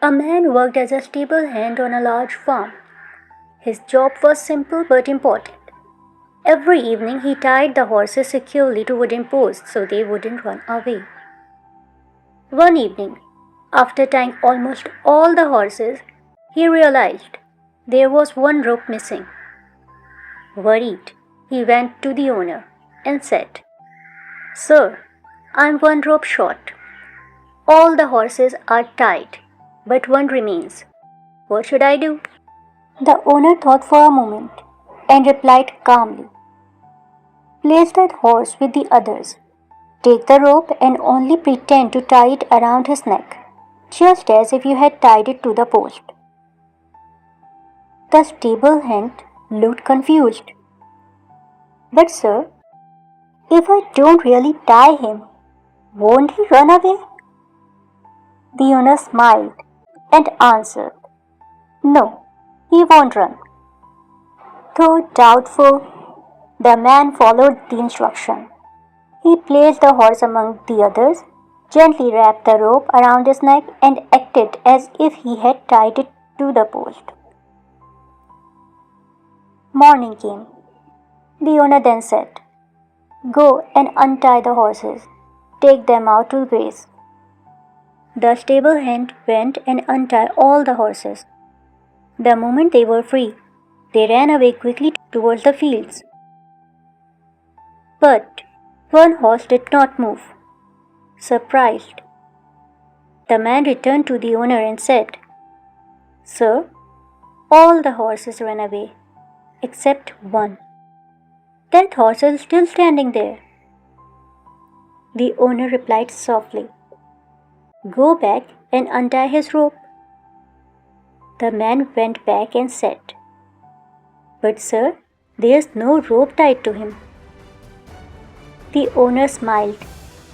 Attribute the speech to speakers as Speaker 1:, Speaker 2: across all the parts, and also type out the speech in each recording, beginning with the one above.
Speaker 1: A man worked as a stable hand on a large farm. His job was simple but important. Every evening he tied the horses securely to wooden posts so they wouldn't run away. One evening, after tying almost all the horses, he realized there was one rope missing. Worried, he went to the owner and said, "Sir, I'm one rope short. All the horses are tied, but one remains. What should I do?" The owner thought for a moment and replied calmly, "Place that horse with the others. Take the rope and only pretend to tie it around his neck, just as if you had tied it to the post." The stable hand looked confused. "But sir, if I don't really tie him, won't he run away?" The owner smiled and answered, "No, he won't run." Though doubtful, the man followed the instruction. He placed the horse among the others, gently wrapped the rope around his neck, and acted as if he had tied it to the post. Morning came. The owner then said, "Go and untie the horses. Take them out to graze." The stable hand went and untied all the horses. The moment they were free, they ran away quickly towards the fields. But one horse did not move. Surprised, the man returned to the owner and said, "Sir, all the horses ran away, except one. That horse is still standing there." The owner replied softly, "Go back and untie his rope." The man went back and said, "But sir, there is no rope tied to him." The owner smiled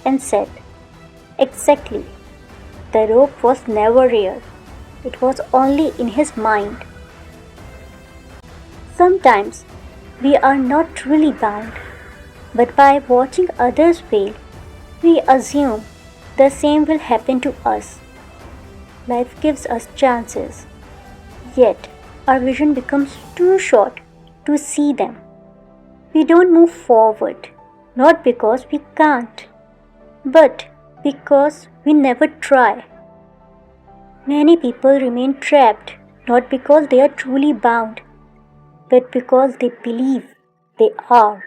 Speaker 1: and said, "Exactly. The rope was never real. It was only in his mind." Sometimes we are not truly bound, but by watching others fail, we assume the same will happen to us. Life gives us chances, yet our vision becomes too short to see them. We don't move forward, not because we can't, but because we never try. Many people remain trapped not because they are truly bound, but because they believe they are.